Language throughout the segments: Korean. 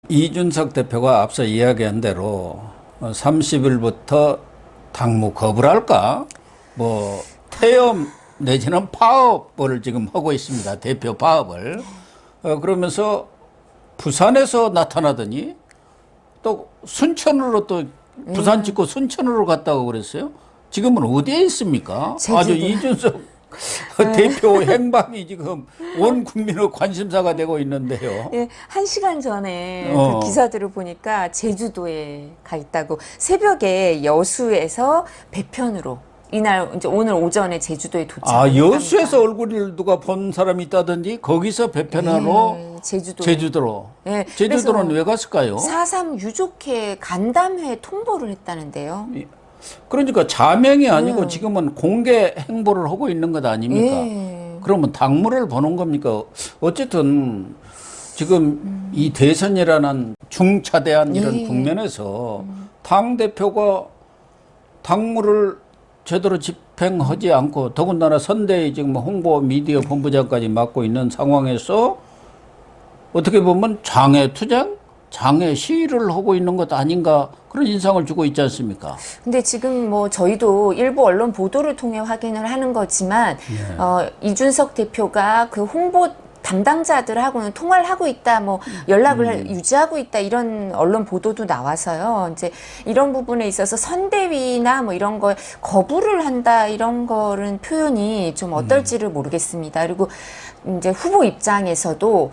이준석 대표가 앞서 이야기한 대로 30일부터 당무 거부를 할까? 뭐 퇴임 내지는 파업을 지금 하고 있습니다. 대표 파업을. 그러면서 부산에서 나타나더니 또 순천으로 또 부산 찍고 순천으로 갔다고 그랬어요. 지금은 어디에 있습니까? 제주도. 아주 이준석 대표 행방이 지금 온 국민의 관심사가 되고 있는데요. 예, 1시간 전에 그 기사들을 보니까 제주도에 가 있다고. 새벽에 여수에서 배편으로 이날 이제 오늘 오전에 제주도에 도착을 여수에서 얼굴을 누가 본 사람이 있다든지 거기서 배편하러 제주도로. 예, 제주도는 왜 갔을까요? 4.3 유족회 간담회 통보를 했다는데요. 그러니까 자명이 아니고 지금은 공개 행보를 하고 있는 것 아닙니까? 예. 그러면 당무를 보는 겁니까? 어쨌든 지금 이 대선이라는 중차대한 이런 국면에서 당 대표가 당무를 제대로 집행하지 않고 더군다나 선대위 지금 홍보 미디어 본부장까지 맡고 있는 상황에서 어떻게 보면 장애 투쟁, 장애 시위를 하고 있는 것 아닌가 그런 인상을 주고 있지 않습니까? 근데 지금 뭐 저희도 일부 언론 보도를 통해 확인을 하는 거지만 이준석 대표가 그 홍보 담당자들하고는 통화를 하고 있다, 뭐 연락을 유지하고 있다 이런 언론 보도도 나와서요. 이제 이런 부분에 있어서 선대위나 뭐 이런 거 거부를 한다 이런 거는 표현이 좀 어떨지를 모르겠습니다. 그리고 이제 후보 입장에서도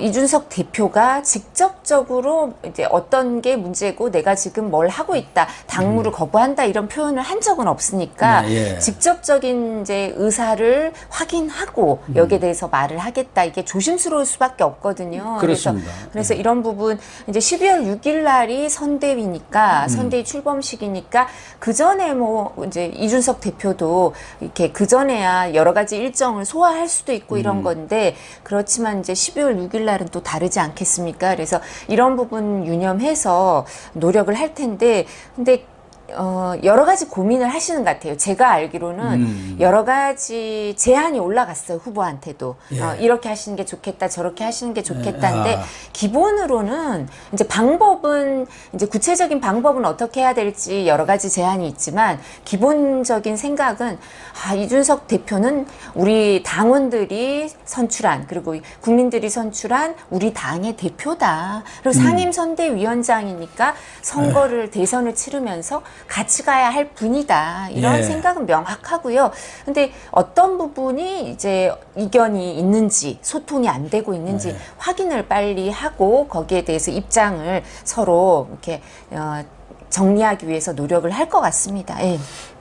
이준석 대표가 직접적으로 이제 어떤 게 문제고 내가 지금 뭘 하고 있다, 당무를 거부한다 이런 표현을 한 적은 없으니까 직접적인 이제 의사를 확인하고 여기에 대해서 말을 하겠다 이게 조심스러울 수밖에 없거든요. 그렇습니다. 그래서 이런 부분 이제 12월 6일 날이 선대위니까 선대위 출범식이니까 그 전에 뭐 이제 이준석 대표도 이렇게 그 전에야 여러 가지 일정을 소화할 수도 있고 이런 건데 그렇지만 이제 12월 6일 날은 또 다르지 않겠습니까? 그래서 이런 부분 유념해서 노력을 할 텐데 근데 여러 가지 고민을 하시는 것 같아요. 제가 알기로는 여러 가지 제안이 올라갔어요. 후보한테도. 이렇게 하시는 게 좋겠다, 저렇게 하시는 게 좋겠다인데 기본으로는 이제 방법은 이제 구체적인 방법은 어떻게 해야 될지 여러 가지 제안이 있지만 기본적인 생각은 이준석 대표는 우리 당원들이 선출한 그리고 국민들이 선출한 우리 당의 대표다. 그리고 상임선대위원장이니까 선거를 대선을 치르면서 같이 가야 할 분이다. 이런 생각은 명확하고요. 근데 어떤 부분이 이제 이견이 있는지, 소통이 안 되고 있는지 확인을 빨리 하고 거기에 대해서 입장을 서로 이렇게 정리하기 위해서 노력을 할 것 같습니다.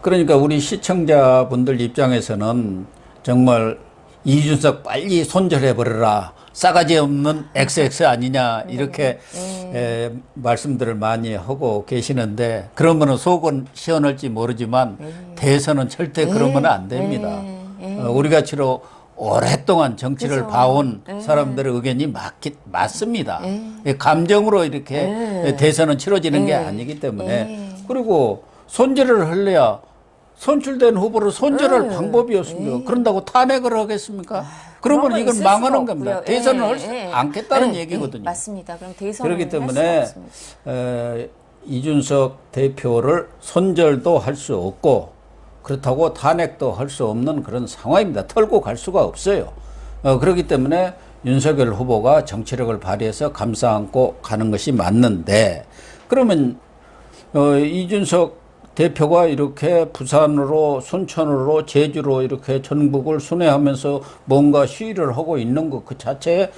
그러니까 우리 시청자분들 입장에서는 정말 이준석 빨리 손절해버려라. 싸가지 없는 XX 아니냐 이렇게 말씀들을 많이 하고 계시는데 그러면 속은 시원할지 모르지만 대선은 절대 그러면 안 됩니다. 우리같이로 오랫동안 정치를 봐온 사람들의 의견이 맞습니다. 감정으로 이렇게 대선은 치러지는 게 아니기 때문에 그리고 손절을 하려야 선출된 후보를 손절할 방법이 없습니다. 그런다고 탄핵을 하겠습니까? 그러면 이건 망하는 겁니다. 대선을 할 수 않겠다는 얘기거든요. 맞습니다. 그럼 대선을 그렇기 때문에 이준석 대표를 손절도 할 수 없고 그렇다고 탄핵도 할 수 없는 그런 상황입니다. 털고 갈 수가 없어요. 그렇기 때문에 윤석열 후보가 정치력을 발휘해서 감싸 안고 가는 것이 맞는데 그러면 이준석 대표가 이렇게 부산으로 순천으로 제주로 이렇게 전국을 순회하면서 뭔가 시위를 하고 있는 것 그 자체에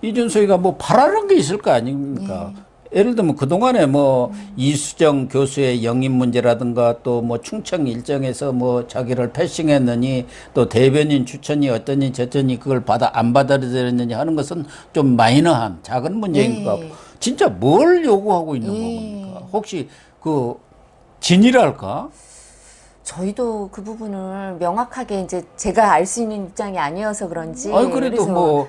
이준석이가 뭐 바라는 게 있을 거 아닙니까? 예를 들면 그동안에 뭐 이수정 교수의 영입 문제라든가 또 뭐 충청 일정에서 뭐 자기를 패싱했느니 또 대변인 추천이 어떠니 저떠니 그걸 안 받아들였느니 하는 것은 좀 마이너한 작은 문제인 것 같고 진짜 뭘 요구하고 있는 겁니까? 혹시 그 진이랄까? 저희도 그 부분을 명확하게 이제 제가 알 수 있는 입장이 아니어서 그런지. 그래도 뭐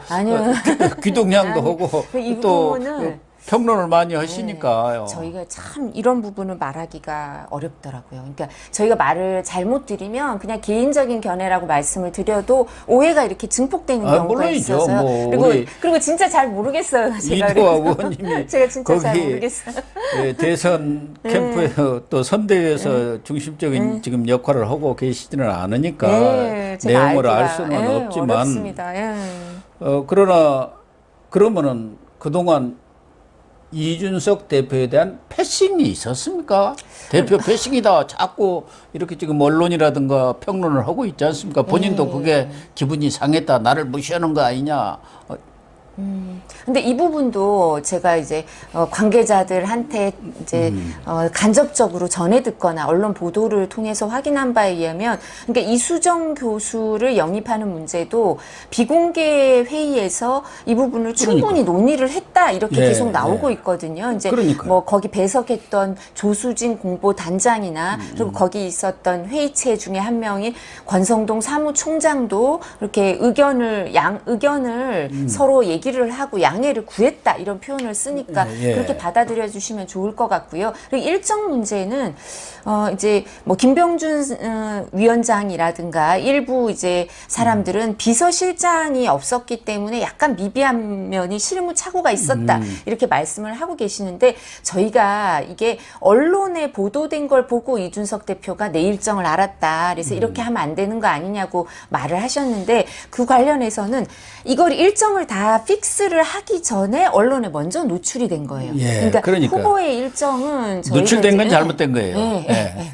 귀동냥도 하고 이 부분은 평론을 많이 하시니까요. 저희가 참 이런 부분을 말하기가 어렵더라고요. 그러니까 저희가 말을 잘못 드리면 그냥 개인적인 견해라고 말씀을 드려도 오해가 이렇게 증폭되는 경우가 물론이죠. 있어서요. 뭐 그리고 진짜 잘 모르겠어요. 제가 이두화 그래서. 의원님이 제가 진짜 잘 거기 모르겠어요. 대선 캠프에 또 선대위에서 중심적인 지금 역할을 하고 계시지는 않으니까 제가 내용을 알 알기가, 수는 없지만 어렵습니다. 그러나 그러면은 그동안 이준석 대표에 대한 패싱이 있었습니까? 대표 패싱이다 자꾸 이렇게 지금 언론이라든가 평론을 하고 있지 않습니까? 본인도 그게 기분이 상했다, 나를 무시하는 거 아니냐. 근데 이 부분도 제가 이제 관계자들한테 이제 간접적으로 전해 듣거나 언론 보도를 통해서 확인한 바에 의하면, 그러니까 이수정 교수를 영입하는 문제도 비공개 회의에서 이 부분을 충분히 논의를 했다 이렇게 계속 나오고 있거든요. 이제 뭐 거기 배석했던 조수진 공보단장이나 그리고 거기 있었던 회의체 중에 한 명인 권성동 사무총장도 이렇게 의견을 서로 얘기를 하고 양해를 구했다 이런 표현을 쓰니까 그렇게 받아들여 주시면 좋을 것 같고요. 그리고 일정 문제는 이제 뭐 김병준 위원장이라든가 일부 이제 사람들은 비서실장이 없었기 때문에 약간 미비한 면이 실무착오가 있었다 이렇게 말씀을 하고 계시는데, 저희가 이게 언론에 보도된 걸 보고 이준석 대표가 내 일정을 알았다 그래서 이렇게 하면 안 되는 거 아니냐고 말을 하셨는데, 그 관련해서는 이걸 일정을 다 픽스를 하기 전에 언론에 먼저 노출이 된 거예요. 그러니까 후보의 일정은 노출된 건 잘못된 거예요.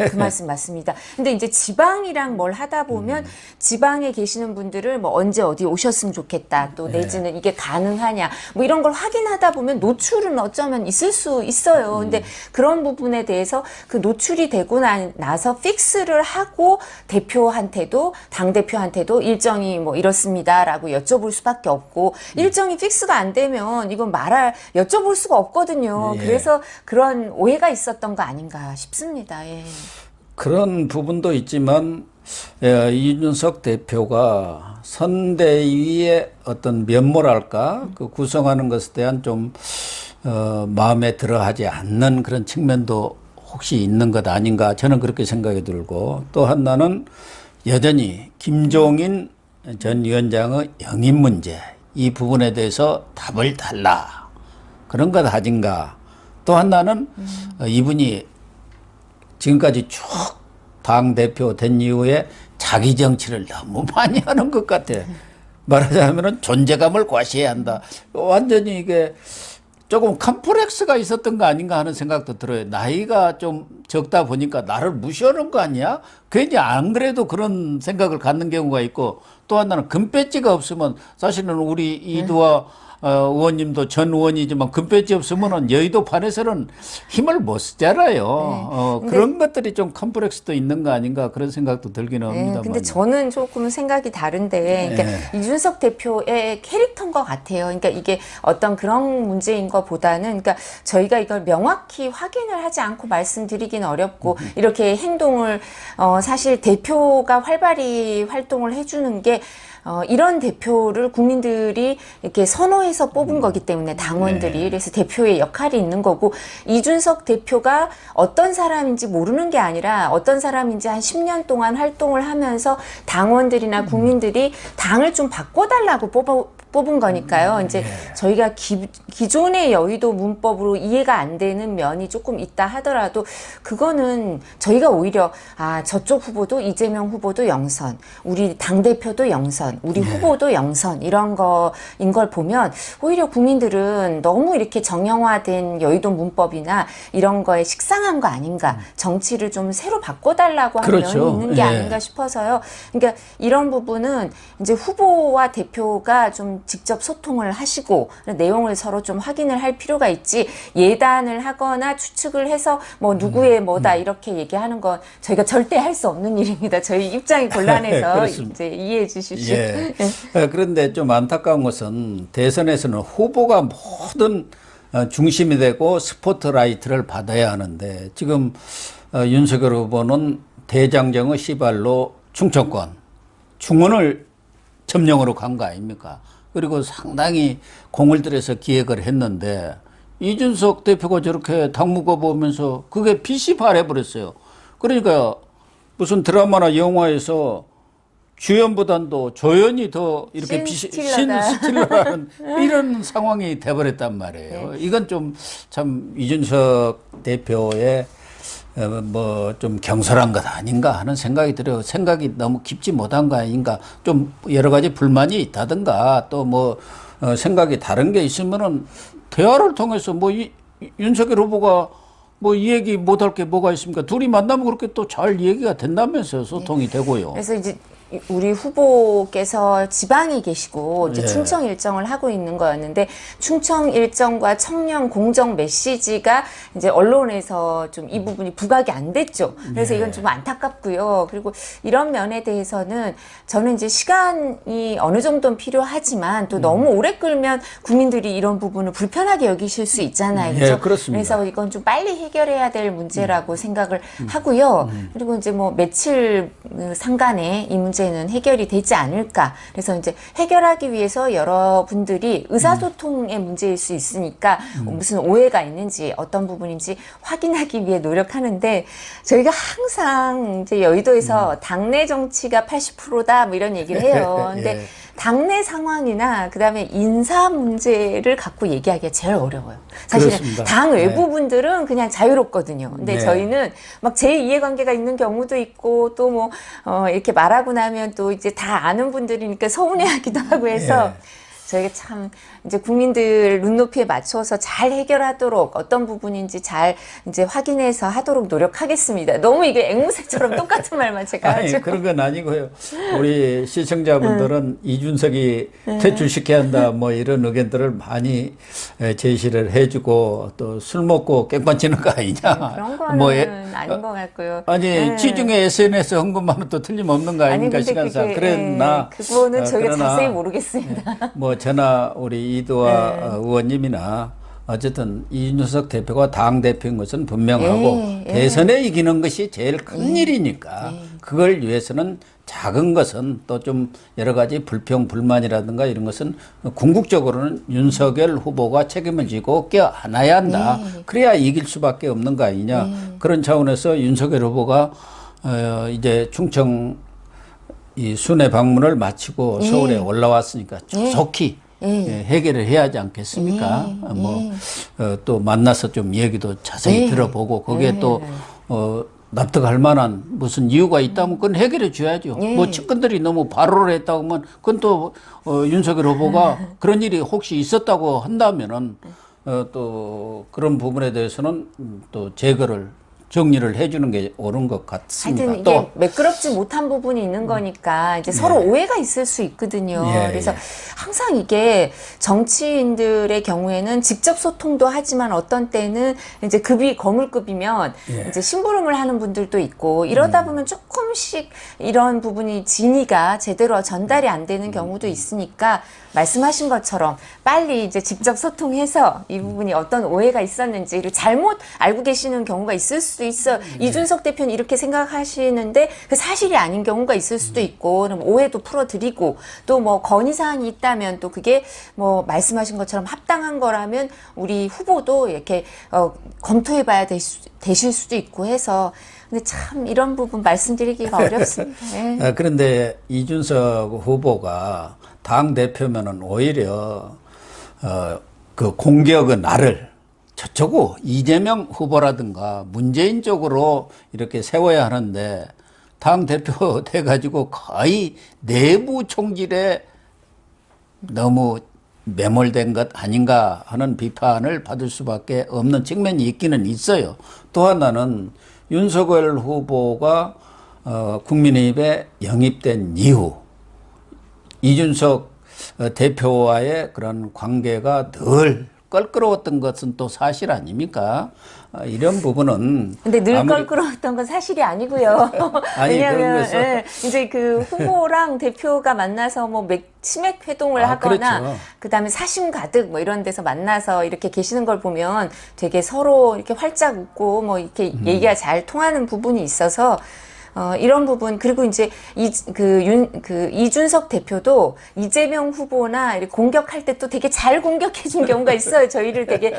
그 말씀 맞습니다. 근데 이제 지방이랑 뭘 하다 보면 지방에 계시는 분들을 뭐 언제 어디 오셨으면 좋겠다, 또 내지는 이게 가능하냐, 뭐 이런 걸 확인하다 보면 노출은 어쩌면 있을 수 있어요. 근데 그런 부분에 대해서 그 노출이 되고 나서 픽스를 하고 대표한테도 당대표한테도 일정이 뭐 이렇습니다라고 여쭤볼 수밖에 없고, 일정이 픽스가 안 되면 이건 여쭤볼 수가 없거든요. 그래서 그런 오해가 있었던 거 아닌가 싶습니다. 그런 부분도 있지만 이준석 대표가 선대위의 어떤 면모랄까 그 구성하는 것에 대한 좀 마음에 들어하지 않는 그런 측면도 혹시 있는 것 아닌가, 저는 그렇게 생각이 들고, 또 하나는 여전히 김종인 전 위원장의 영입 문제, 이 부분에 대해서 답을 달라, 그런 것 아닌가. 또 하나는 이분이 지금까지 쭉 당대표 된 이후에 자기 정치를 너무 많이 하는 것 같아. 말하자면 존재감을 과시해야 한다. 완전히 이게 조금 컴플렉스가 있었던 거 아닌가 하는 생각도 들어요. 나이가 좀 적다 보니까 나를 무시하는 거 아니야? 괜히 안 그래도 그런 생각을 갖는 경우가 있고, 또 하나는 금배지가 없으면, 사실은 우리 이두화 의원님도 전 의원이지만 금배지 없으면은 여의도 판에서는 힘을 못 쓰잖아요. 그런 것들이 좀 컴플렉스도 있는 거 아닌가, 그런 생각도 들기는 합니다만. 근데 저는 조금 생각이 다른데, 그러니까 이준석 대표의 캐릭터인 것 같아요. 그러니까 이게 어떤 그런 문제인 것보다는, 그러니까 저희가 이걸 명확히 확인을 하지 않고 말씀드리기는 어렵고, 이렇게 행동을 사실 대표가 활발히 활동을 해주는 게 이런 대표를 국민들이 이렇게 선호해서 뽑은 거기 때문에, 당원들이. 그래서 대표의 역할이 있는 거고, 이준석 대표가 어떤 사람인지 모르는 게 아니라 어떤 사람인지 한 10년 동안 활동을 하면서 당원들이나 국민들이 당을 좀 바꿔달라고 뽑은 거니까요. 이제 저희가 기존의 여의도 문법으로 이해가 안 되는 면이 조금 있다 하더라도, 그거는 저희가 오히려 저쪽 후보도, 이재명 후보도 영선, 우리 당대표도 영선, 우리 후보도 영선, 이런 거인 걸 보면 오히려 국민들은 너무 이렇게 정형화된 여의도 문법이나 이런 거에 식상한 거 아닌가, 정치를 좀 새로 바꿔달라고 하는 면이 있는 게 아닌가 싶어서요. 그러니까 이런 부분은 이제 후보와 대표가 좀 직접 소통을 하시고 내용을 서로 좀 확인을 할 필요가 있지, 예단을 하거나 추측을 해서 뭐 누구의 뭐다 이렇게 얘기하는 건 저희가 절대 할 수 없는 일입니다. 저희 입장이 곤란해서 이제 이해해 주십시오. 그런데 좀 안타까운 것은 대선에서는 후보가 모든 중심이 되고 스포트라이트를 받아야 하는데, 지금 윤석열 후보는 대장정의 시발로 충청권, 충원을 점령으로 간 거 아닙니까? 그리고 상당히 공을 들여서 기획을 했는데, 이준석 대표가 저렇게 당무거 보면서 그게 빛이 발해버렸어요. 그러니까 무슨 드라마나 영화에서 주연보단도 조연이 더 이렇게 신스틸러라는 이런 상황이 돼버렸단 말이에요. 이건 좀 참 이준석 대표의 뭐 좀 경솔한 것 아닌가 하는 생각이 들어요. 생각이 너무 깊지 못한 거 아닌가. 좀 여러 가지 불만이 있다든가 또 뭐 생각이 다른 게 있으면은 대화를 통해서 뭐 윤석열 후보가 뭐 이 얘기 못할 게 뭐가 있습니까? 둘이 만나면 그렇게 또 잘 얘기가 된다면서요. 소통이 되고요. 그래서 이제 우리 후보께서 지방에 계시고 이제 예. 충청 일정을 하고 있는 거였는데 충청 일정과 청년 공정 메시지가 이제 언론에서 좀 이 부분이 부각이 안 됐죠. 그래서 이건 좀 안타깝고요. 그리고 이런 면에 대해서는 저는 이제 시간이 어느 정도는 필요하지만 또 너무 오래 끌면 국민들이 이런 부분을 불편하게 여기실 수 있잖아요. 그렇죠? 예, 그렇습니다. 그래서 이건 좀 빨리 해결해야 될 문제라고 생각을 하고요. 그리고 이제 뭐 며칠 상간에 이 문제는 해결이 되지 않을까. 그래서 이제 해결하기 위해서 여러분들이 의사소통의 문제일 수 있으니까 무슨 오해가 있는지 어떤 부분인지 확인하기 위해 노력하는데 저희가 항상 이제 여의도에서 당내 정치가 80%다 뭐 이런 얘기를 해요. 근데 예. 당내 상황이나 그다음에 인사 문제를 갖고 얘기하기가 제일 어려워요. 사실은 그렇습니다. 당 외부 분들은 그냥 자유롭거든요. 근데 네. 저희는 막 제2의관계가 있는 경우도 있고 또 뭐 이렇게 말하고 나면 또 이제 다 아는 분들이니까 서운해하기도 하고 해서 예. 저희가 참 이제 국민들 눈높이에 맞춰서 잘 해결하도록 어떤 부분인지 잘 이제 확인해서 하도록 노력하겠습니다. 너무 이게 앵무새처럼 똑같은 말만 제가 아니 하죠. 그런 건 아니고요. 우리 시청자분들은 이준석이 퇴출시켜야 한다 뭐 이런 의견들을 많이 제시를 해주고 또 술 먹고 깽판치는 거 아니냐. 그런 거는 뭐 아닌 것 같고요. 아니 네. 지중해 SNS 헌금만은 또 틀림없는 거 아닙니까? 근데 시간상 그게, 그랬나. 그거는 저희가 그러나 자세히 모르겠습니다. 뭐 저나 우리 이도아 의원님이나 어쨌든 이준석 대표가 당 대표인 것은 분명하고 대선에 이기는 것이 제일 큰 일이니까 그걸 위해서는 작은 것은 또 좀 여러 가지 불평 불만이라든가 이런 것은 궁극적으로는 윤석열 후보가 책임을 지고 껴안아야 한다. 그래야 이길 수밖에 없는 거 아니냐. 그런 차원에서 윤석열 후보가 이제 충청 이 순회 방문을 마치고 서울에 올라왔으니까 조속히 해결을 해야 하지 않겠습니까? 또 만나서 좀 얘기도 자세히 들어보고 거기에 또 납득할 만한 무슨 이유가 있다면 그건 해결해 줘야죠. 뭐 측근들이 너무 발언을 했다고 하면 그건 또 윤석열 후보가 그런 일이 혹시 있었다고 한다면은 또 그런 부분에 대해서는 또 제거를 정리를 해주는 게 옳은 것 같습니다. 하여튼 또 이게 매끄럽지 못한 부분이 있는 거니까 이제 서로 오해가 있을 수 있거든요. 그래서 항상 이게 정치인들의 경우에는 직접 소통도 하지만 어떤 때는 이제 급이 거물급이면 이제 심부름을 하는 분들도 있고 이러다 보면 조금씩 이런 부분이 진위가 제대로 전달이 안 되는 경우도 있으니까 말씀하신 것처럼 빨리 이제 직접 소통해서 이 부분이 어떤 오해가 있었는지를 잘못 알고 계시는 경우가 있을 수도 있어. 이준석 대표는 이렇게 생각하시는데 그 사실이 아닌 경우가 있을 수도 있고, 그럼 오해도 풀어드리고 또 뭐 건의 사항이 있다면 또 그게 뭐 말씀하신 것처럼 합당한 거라면 우리 후보도 이렇게 검토해봐야 되실 수도 있고 해서. 근데 참 이런 부분 말씀드리기가 어렵습니다. 예. 그런데 이준석 후보가 당 대표면은 오히려 그 공격의 날을 저쪽고 이재명 후보라든가 문재인 쪽으로 이렇게 세워야 하는데 당 대표 돼가지고 거의 내부 총질에 너무 매몰된 것 아닌가 하는 비판을 받을 수밖에 없는 측면이 있기는 있어요. 또 하나는 윤석열 후보가 국민의힘에 영입된 이후 이준석 대표와의 그런 관계가 늘 껄끄러웠던 것은 또 사실 아닙니까? 이런 부분은 근데 늘 껄끄러웠던 건 사실이 아니고요. 아니, 왜냐하면 그런 이제 그 후보랑 대표가 만나서 뭐 치맥 회동을 하거나 그렇죠. 그다음에 사심 가득 뭐 이런 데서 만나서 이렇게 계시는 걸 보면 되게 서로 이렇게 활짝 웃고 뭐 이렇게 얘기가 잘 통하는 부분이 있어서 이런 부분 그리고 이제 이준석 대표도 이재명 후보나 이렇게 공격할 때 또 되게 잘 공격해 준 경우가 있어요. 저희를 되게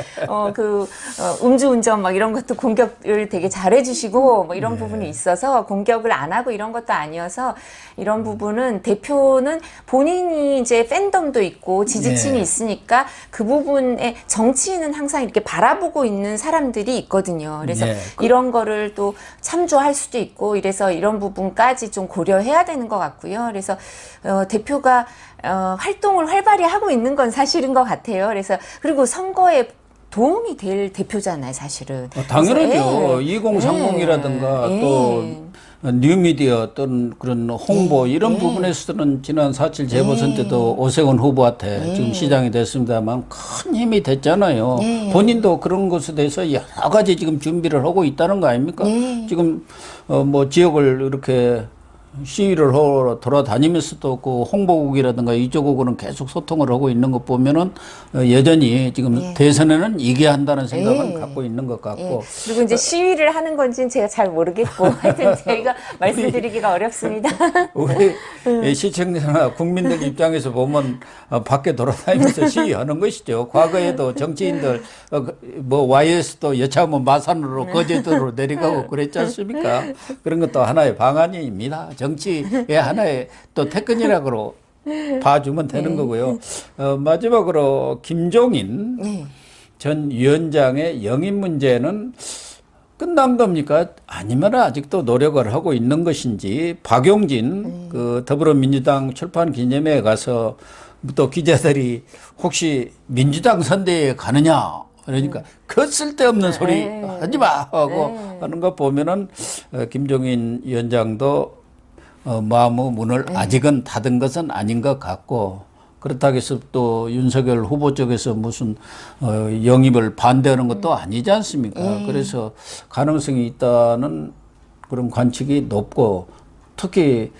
음주운전 막 이런 것도 공격을 되게 잘해 주시고 뭐 이런 부분이 있어서 공격을 안 하고 이런 것도 아니어서 이런 부분은 대표는 본인이 이제 팬덤도 있고 지지층이 있으니까 그 부분에 정치인은 항상 이렇게 바라보고 있는 사람들이 있거든요. 그래서 이런 거를 또 참조할 수도 있고 이래서 이런 부분까지 좀 고려해야 되는 것 같고요. 그래서 대표가 활동을 활발히 하고 있는 건 사실인 것 같아요. 그래서 그리고 선거에 도움이 될 대표잖아요, 사실은. 당연하죠. 2030이라든가 또 뉴미디어 어떤 그런 홍보 이런 부분에서는 지난 4.7 재보선 때도 오세훈 후보한테 지금 시장이 됐습니다만 큰 힘이 됐잖아요. 본인도 그런 것에 대해서 여러 가지 지금 준비를 하고 있다는 거 아닙니까? 지금 뭐 지역을 이렇게 시위를 하러 돌아다니면서도 그 홍보국이라든가 이쪽하고는 계속 소통을 하고 있는 것 보면은 여전히 지금 대선에는 이겨야 한다는 생각은 갖고 있는 것 같고. 그리고 이제 시위를 하는 건지는 제가 잘 모르겠고 하여튼 저희가 말씀드리기가 어렵습니다. 우리 시청자나 국민들 입장에서 보면 밖에 돌아다니면서 시위하는 것이죠. 과거에도 정치인들 뭐 YS도 여차하면 마산으로 거제도로 내려가고 그랬지 않습니까? 그런 것도 하나의 방안입니다. 정치의 하나의 또 태권이라고 봐주면 되는 거고요. 마지막으로 김종인 전 위원장의 영입 문제는 끝난 겁니까? 아니면 아직도 노력을 하고 있는 것인지 박용진 그 더불어민주당 출판 기념회에 가서 또 기자들이 혹시 민주당 선대에 가느냐? 그러니까 그 쓸데없는 소리 하지 마 하고 하는 거 보면은 김종인 위원장도 마음의 문을 아직은 닫은 것은 아닌 것 같고 그렇다고 해서 또 윤석열 후보 쪽에서 무슨 영입을 반대하는 것도 아니지 않습니까? 그래서 가능성이 있다는 그런 관측이 높고 특히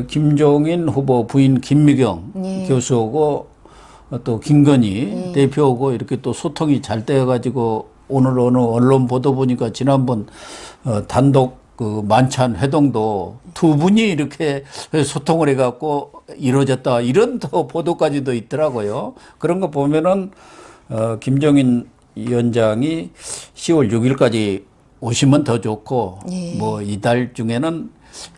김종인 후보 부인 김미경 교수하고 또 김건희 대표하고 이렇게 또 소통이 잘 되어가지고 오늘 어느 언론 보도 보니까 지난번 단독 그 만찬 회동도 두 분이 이렇게 소통을 해갖고 이루어졌다 이런 또 보도까지도 있더라고요. 그런 거 보면은 김종인 위원장이 10월 6일까지 오시면 더 좋고 뭐 이달 중에는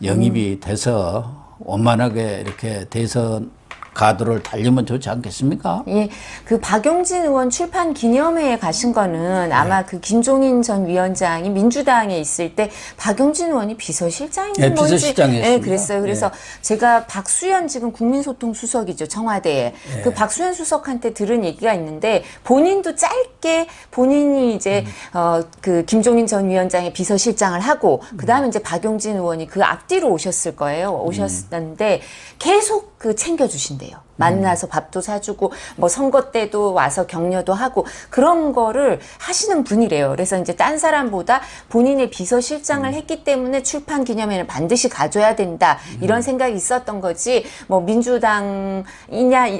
영입이 돼서 원만하게 이렇게 대선 가도를 달리면 좋지 않겠습니까? 예, 그 박용진 의원 출판 기념회에 가신 거는 아마 그 김종인 전 위원장이 민주당에 있을 때 박용진 의원이 비서실장인 건지 비서실장이었습니다. 그랬어요. 그래서 제가 박수현 지금 국민소통 수석이죠, 청와대에. 그 박수현 수석한테 들은 얘기가 있는데 본인도 짧게 본인이 이제 그 김종인 전 위원장의 비서실장을 하고 그다음에 이제 박용진 의원이 그 앞뒤로 오셨을 거예요. 오셨는데 계속 그 챙겨주신대요. 만나서 밥도 사주고 뭐 선거 때도 와서 격려도 하고 그런 거를 하시는 분이래요. 그래서 이제 딴 사람보다 본인의 비서실장을 했기 때문에 출판 기념회는 반드시 가져야 된다 이런 생각이 있었던 거지 뭐 민주당이냐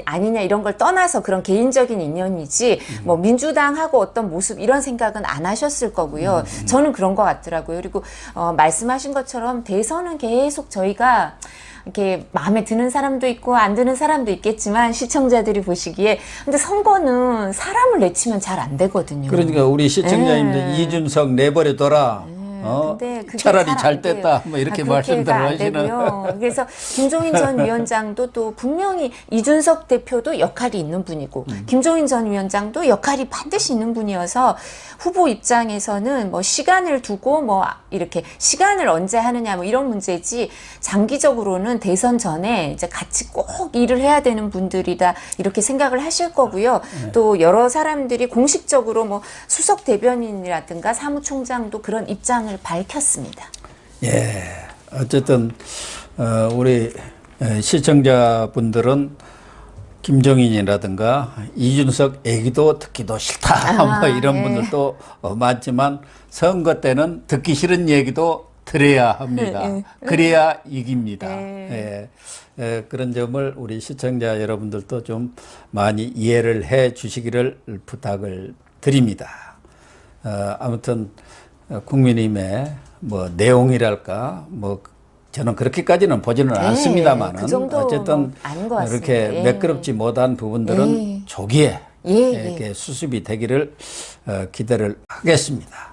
아니냐 이런 걸 떠나서 그런 개인적인 인연이지 뭐 민주당하고 어떤 모습 이런 생각은 안 하셨을 거고요. 저는 그런 것 같더라고요. 그리고 말씀하신 것처럼 대선은 계속 저희가 이렇게 마음에 드는 사람도 있고 안 드는 사람도 있겠지만 시청자들이 보시기에 근데 선거는 사람을 내치면 잘 안 되거든요. 그러니까 우리 시청자님들 이준석 내버려둬라. 근데 그게 차라리 잘 잘 안 돼요. 됐다. 뭐 이렇게 말씀들 안 하시는. 되고요. 그래서 김종인 전 위원장도 또 분명히 이준석 대표도 역할이 있는 분이고 김종인 전 위원장도 역할이 반드시 있는 분이어서 후보 입장에서는 뭐 시간을 두고 뭐 이렇게 시간을 언제 하느냐 뭐 이런 문제지 장기적으로는 대선 전에 이제 같이 꼭 일을 해야 되는 분들이다 이렇게 생각을 하실 거고요. 또 여러 사람들이 공식적으로 뭐 수석 대변인이라든가 사무총장도 그런 입장을 밝혔습니다. 예. 어쨌든 우리 시청자분들은 김종인이라든가 이준석 얘기도 듣기도 싫다 뭐 이런 분들도 많지만 선거 때는 듣기 싫은 얘기도 들어야 합니다. 그래야 이깁니다. 그런 점을 우리 시청자 여러분들도 좀 많이 이해를 해 주시기를 부탁을 드립니다. 아무튼 국민의힘의 뭐 내용이랄까 뭐 저는 그렇게까지는 보지는 네, 않습니다만은 그 정도는 어쨌든 아닌 것 같습니다. 이렇게 예. 매끄럽지 못한 부분들은 예. 조기에 예, 예. 이렇게 수습이 되기를 기대를 하겠습니다.